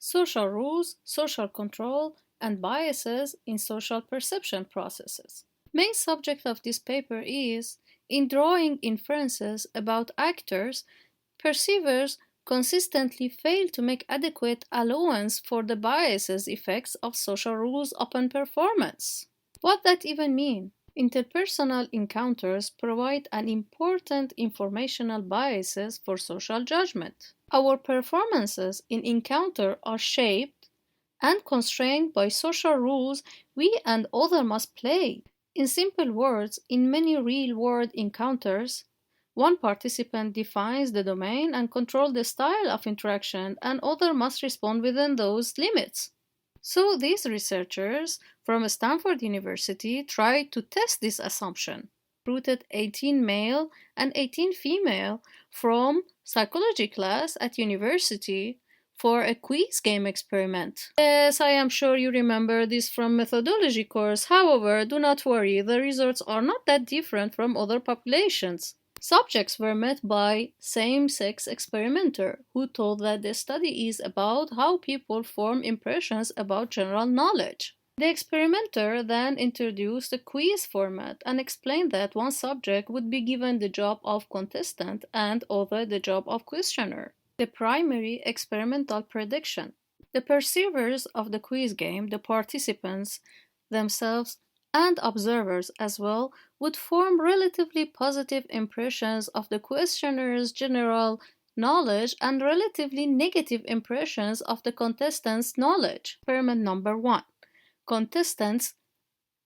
social rules, social control, and biases in social perception processes. Main subject of this paper is, in drawing inferences about actors, perceivers consistently fail to make adequate allowance for the biases effects of social rules upon performance. What that even mean? Interpersonal encounters provide an important informational biases for social judgment. Our performances in encounter are shaped and constrained by social rules we and others must play. In simple words, in many real-world encounters, one participant defines the domain and controls the style of interaction, and others must respond within those limits. So these researchers from Stanford University tried to test this assumption. Recruited 18 male and 18 female from psychology class at university for a quiz game experiment. Yes, I am sure you remember this from methodology course. However, do not worry, the results are not that different from other populations. Subjects were met by same-sex experimenter who told that the study is about how people form impressions about general knowledge. The experimenter then introduced a quiz format and explained that one subject would be given the job of contestant and other the job of questioner. The primary experimental prediction. The perceivers of the quiz game, the participants themselves, and observers as well, would form relatively positive impressions of the questioner's general knowledge and relatively negative impressions of the contestant's knowledge. Experiment number 1. Contestants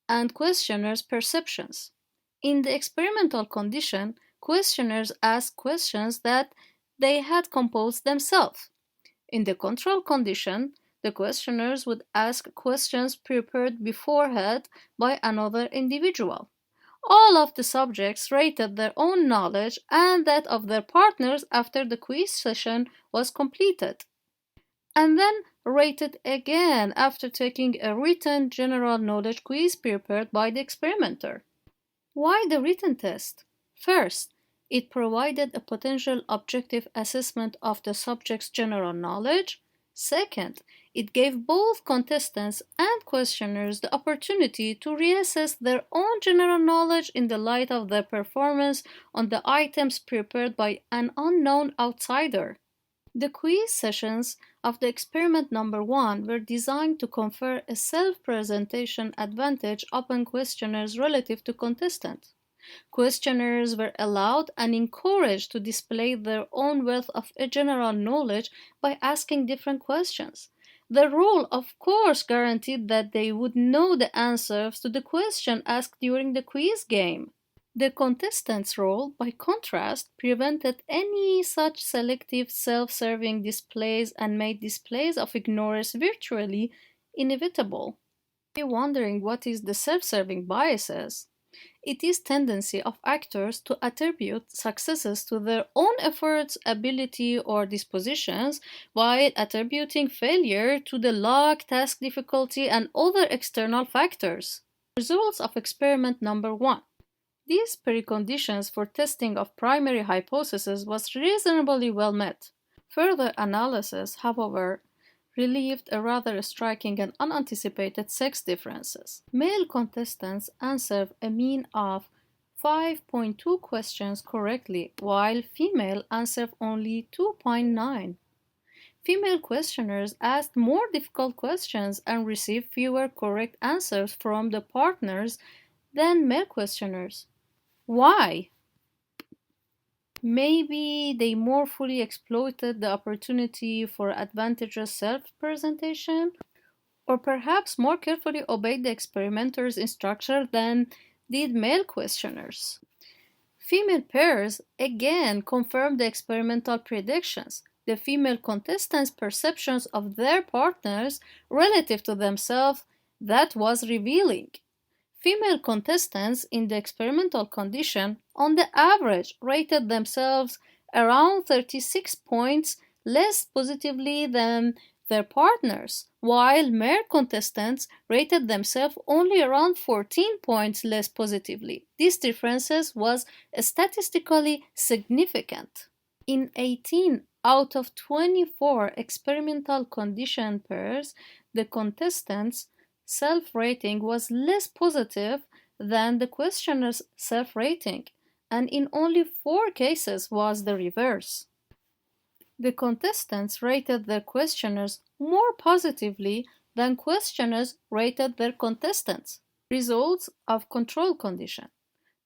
and questioners' perceptions. In the experimental condition, questioners asked questions that they had composed themselves. In the control condition, the questioners would ask questions prepared beforehand by another individual. All of the subjects rated their own knowledge and that of their partners after the quiz session was completed, and then rated again after taking a written general knowledge quiz prepared by the experimenter. Why the written test? First, it provided a potential objective assessment of the subject's general knowledge. Second, it gave both contestants and questioners the opportunity to reassess their own general knowledge in the light of their performance on the items prepared by an unknown outsider. The quiz sessions of the experiment number 1 were designed to confer a self-presentation advantage upon questioners relative to contestants. Questioners were allowed and encouraged to display their own wealth of general knowledge by asking different questions. The rule, of course, guaranteed that they would know the answers to the question asked during the quiz game. The contestant's role, by contrast, prevented any such selective self-serving displays and made displays of ignorance virtually inevitable. You're wondering what is the self-serving biases? It is tendency of actors to attribute successes to their own efforts, ability, or dispositions, while attributing failure to the luck, task difficulty, and other external factors. Results of experiment number 1. These preconditions for testing of primary hypothesis was reasonably well met. Further analysis, however, relieved a rather striking and unanticipated sex differences. Male contestants answered a mean of 5.2 questions correctly, while female answered only 2.9. Female questioners asked more difficult questions and received fewer correct answers from the partners than male questioners. Why? Maybe they more fully exploited the opportunity for advantageous self-presentation, or perhaps more carefully obeyed the experimenter's instruction than did male questioners. Female pairs again confirmed the experimental predictions. The female contestants' perceptions of their partners relative to themselves, that was revealing. Female contestants in the experimental condition, on the average, rated themselves around 36 points less positively than their partners, while male contestants rated themselves only around 14 points less positively. This difference was statistically significant. In 18 out of 24 experimental condition pairs, the contestants' self-rating was less positive than the questioner's self-rating, and in only 4 cases was the reverse. The contestants rated their questioners more positively than questioners rated their contestants. Results of control condition.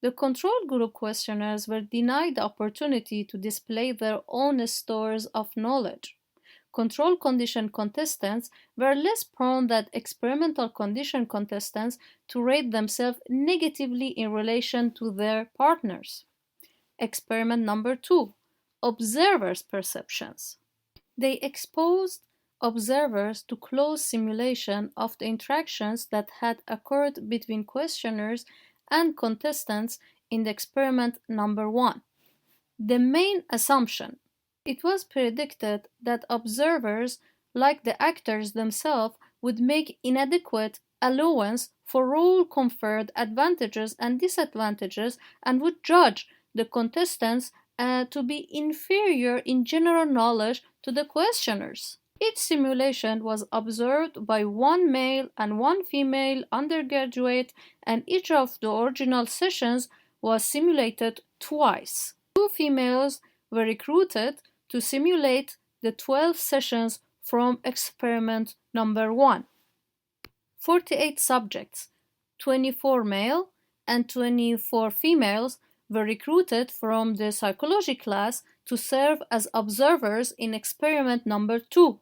The control group questioners were denied the opportunity to display their own stores of knowledge. Control condition contestants were less prone than experimental condition contestants to rate themselves negatively in relation to their partners. Experiment number 2. Observers' perceptions. They exposed observers to close simulation of the interactions that had occurred between questioners and contestants in the experiment number 1. The main assumption: it was predicted that observers, like the actors themselves, would make inadequate allowance for role-conferred advantages and disadvantages and would judge the contestants to be inferior in general knowledge to the questioners. Each simulation was observed by one male and one female undergraduate, and each of the original sessions was simulated twice. 2 females were recruited to simulate the 12 sessions from experiment number 1. 48 subjects, 24 male and 24 females, were recruited from the psychology class to serve as observers in experiment number 2.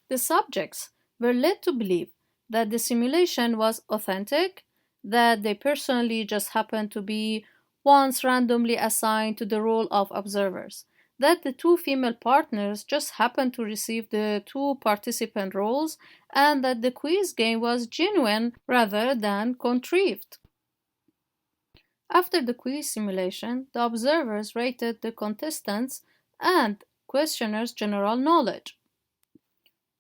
The subjects were led to believe that the simulation was authentic, that they personally just happened to be once randomly assigned to the role of observers, that the 2 female partners just happened to receive the 2 participant roles, and that the quiz game was genuine rather than contrived. After the quiz simulation, the observers rated the contestants and questioners' general knowledge.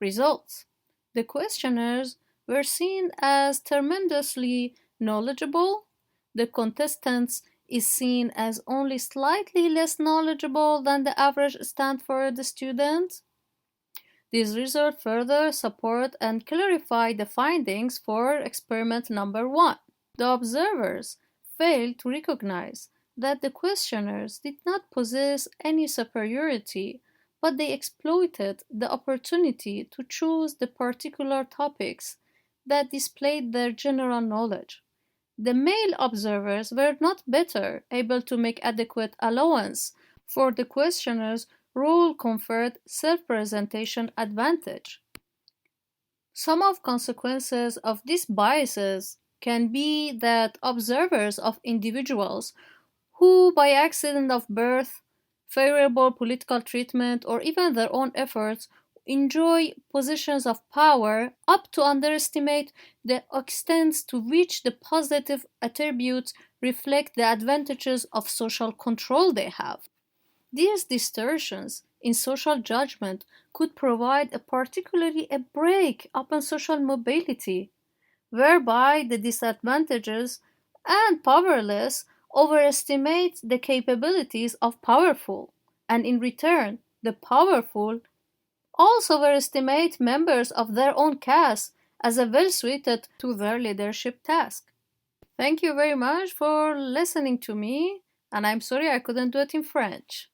Results: the questioners were seen as tremendously knowledgeable. The contestants is seen as only slightly less knowledgeable than the average Stanford student. These results further support and clarify the findings for experiment number 1. The observers failed to recognize that the questioners did not possess any superiority, but they exploited the opportunity to choose the particular topics that displayed their general knowledge. The male observers were not better able to make adequate allowance for the questioner's role-conferred self-presentation advantage. Some of consequences of these biases can be that observers of individuals who, by accident of birth, favorable political treatment, or even their own efforts, enjoy positions of power up to underestimate the extent to which the positive attributes reflect the advantages of social control they have. These distortions in social judgment could provide particularly a brake upon social mobility, whereby the disadvantages and powerless overestimate the capabilities of powerful, and in return, the powerful also overestimate members of their own caste as well suited to their leadership task. Thank you very much for listening to me, and I'm sorry I couldn't do it in French.